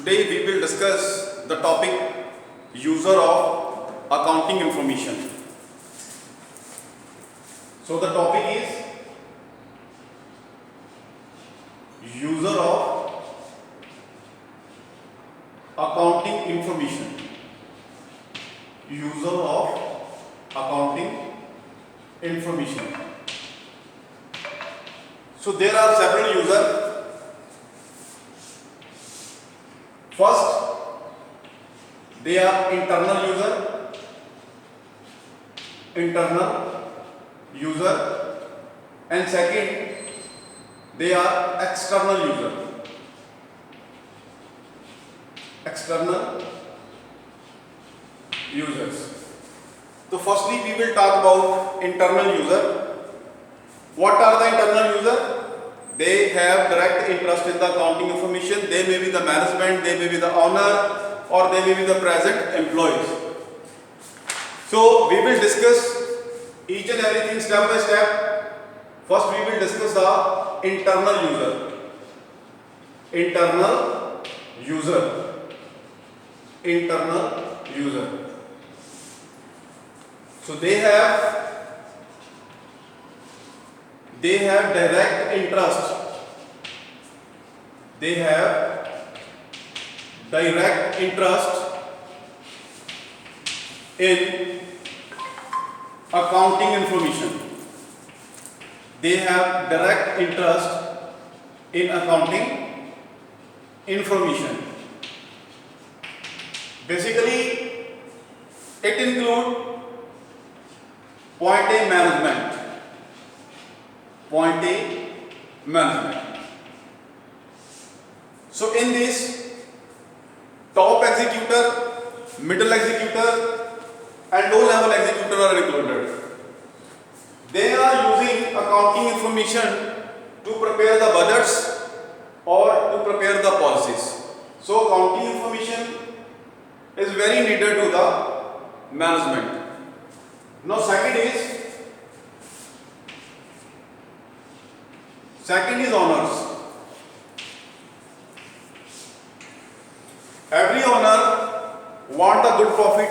Today we will discuss the topic user of accounting information. So the topic is user of accounting information. User of accounting information. So there are several users. First, they are internal user, and second, they are external users. So firstly, we will talk about internal user. What are the internal user? They have direct interest in the accounting information. They may be the management, they may be the owner, or they may be the present employees. So we will discuss each and everything step by step. First we will discuss the internal user. So they have direct interest. They have direct interest in accounting information. They have direct interest in accounting information. Basically, it includes point A management. So in this, top executor, middle executor, and low level executor are included. They are using accounting information to prepare the budgets or to prepare the policies. So accounting information is very needed to the management. Now second is owners. Every owner wants a good profit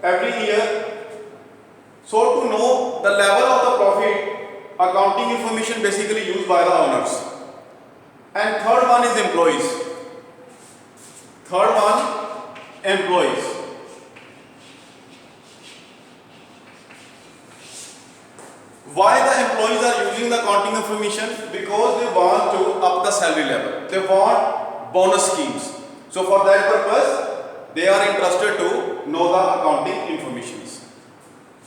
every year. So to know the level of the profit, accounting information basically used by the owners. And third one is employees. Why the employees are using the accounting information? Because they want to up the salary level. They want bonus schemes. So for that purpose, they are interested to know the accounting information.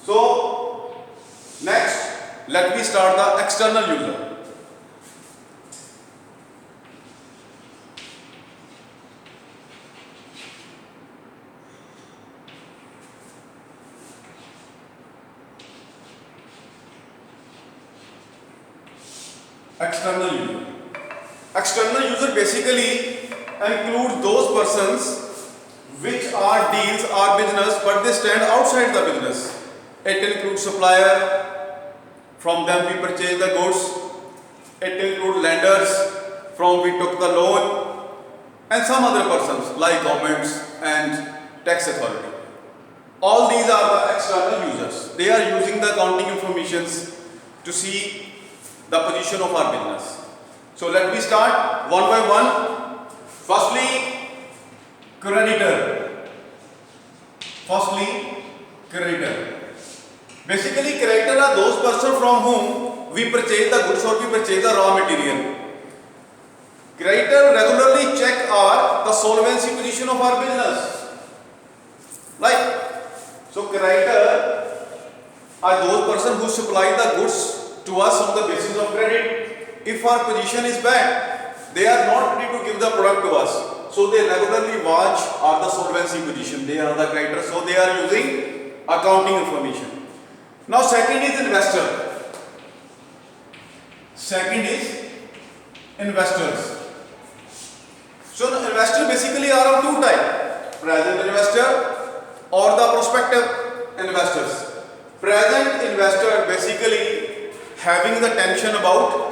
So next, let me start the external user. External user basically includes those persons which are deals or business but they stand outside the business. It includes supplier, from them we purchase the goods. It includes lenders, from we took the loan, and some other persons like governments and tax authority. All these are the external users. They are using the accounting information to see the position of our business. So let me start one by one. Firstly, creditor. Basically, creditor are those persons from whom we purchase the goods or we purchase the raw material. Creditor regularly check the solvency position of our business. So creditor are those persons who supply the goods to us on the basis of credit. If our position is bad, they are not ready to give the product to us. So they regularly watch the solvency position. They are the creditors. So they are using accounting information. Now second is investors. So the investors basically are of two types. Present investor or the prospective investors. Present investor basically having the tension about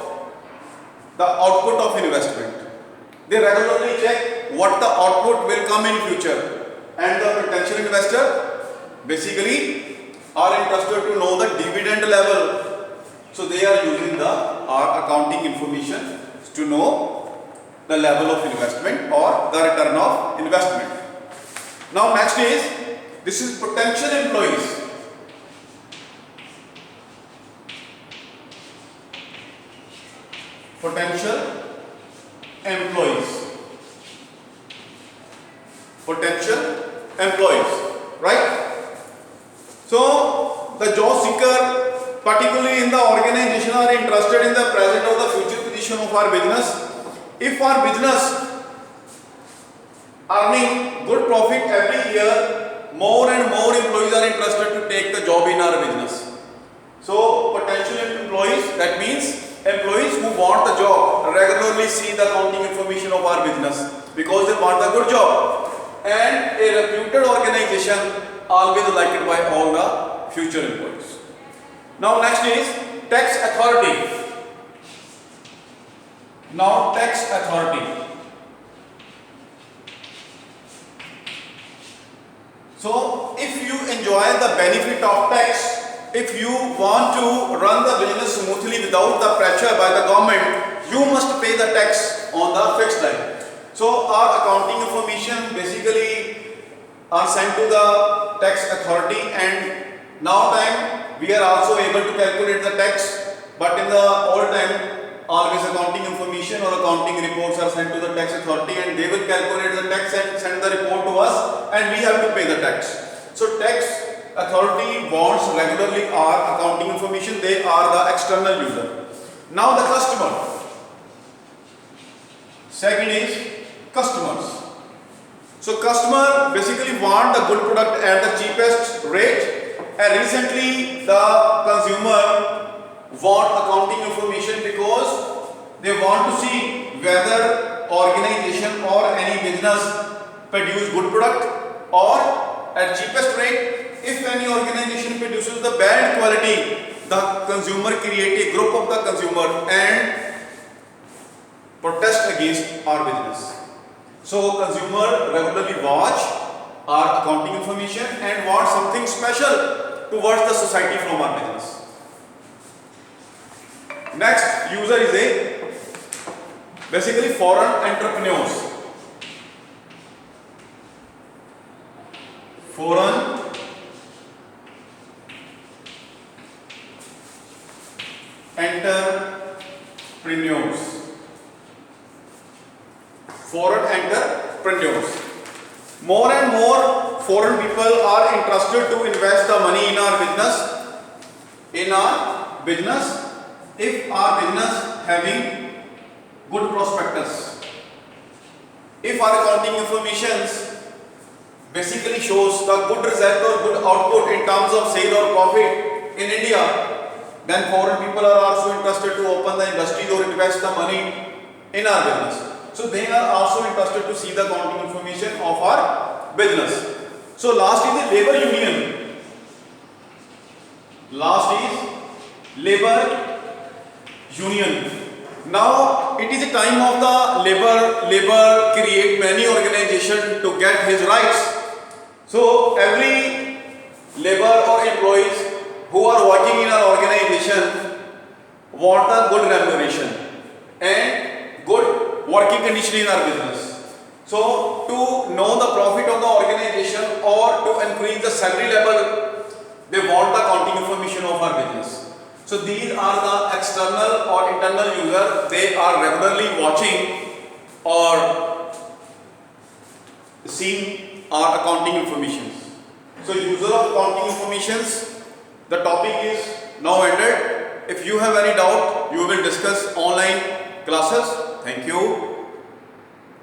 the output of investment. They regularly check what the output will come in future, and the potential investor basically are interested to know the dividend level. So they are using the our accounting information to know the level of investment or the return of investment. Now next is, this is potential employees. Potential employees. Potential employees, right? So the job seeker, particularly in the organization, are interested in the present or the future position of our business. If our business earning good profit every year, more and more employees are interested to take the job in our business. So potential employees, that means employees who want the job, regularly see the accounting information of our business because they want a good job, and a reputed organization always liked by all the future employees. Now next is tax authority. Now tax authority. So if you enjoy the benefit of tax, if you want to run the business smoothly without the pressure by the government, you must pay the tax on the fixed line. So our accounting information basically are sent to the tax authority, and now time we are also able to calculate the tax, but in the old time always accounting information or accounting reports are sent to the tax authority, and they will calculate the tax and send the report to us, and we have to pay the tax. So tax authority wants regularly our accounting information. They are the external user. Now the customer. Second is customers. So customer basically want the good product at the cheapest rate, and recently the consumer want accounting information because they want to see whether organization or any business produce good product or at cheapest rate. If any organization produces the bad quality, the consumer create a group of the consumer and protest against our business. So consumer regularly watch our accounting information and want something special towards the society from our business. Next user is a basically foreign entrepreneurs. Foreign entrepreneurs. Foreign entrepreneurs. More and more foreign people are interested to invest the money in our business. If our business having good prospectus, if our accounting information basically shows the good result or good output in terms of sale or profit in India, then foreign people are also interested to open the industry or invest the money in our business. So they are also interested to see the accounting information of our business. So last is the labor union. Last is labor union. Now it is a time of the labor create many organizations to get his rights. So every labor or employees who are working in our organization want a good remuneration and good working condition in our business. So to know the profit of the organization or to increase the salary level, they want the accounting information of our business. So these are the external or internal users. They are regularly watching or seeing our accounting information. So user of accounting informations, the topic is now ended. If you have any doubt, you will discuss online classes. Thank you.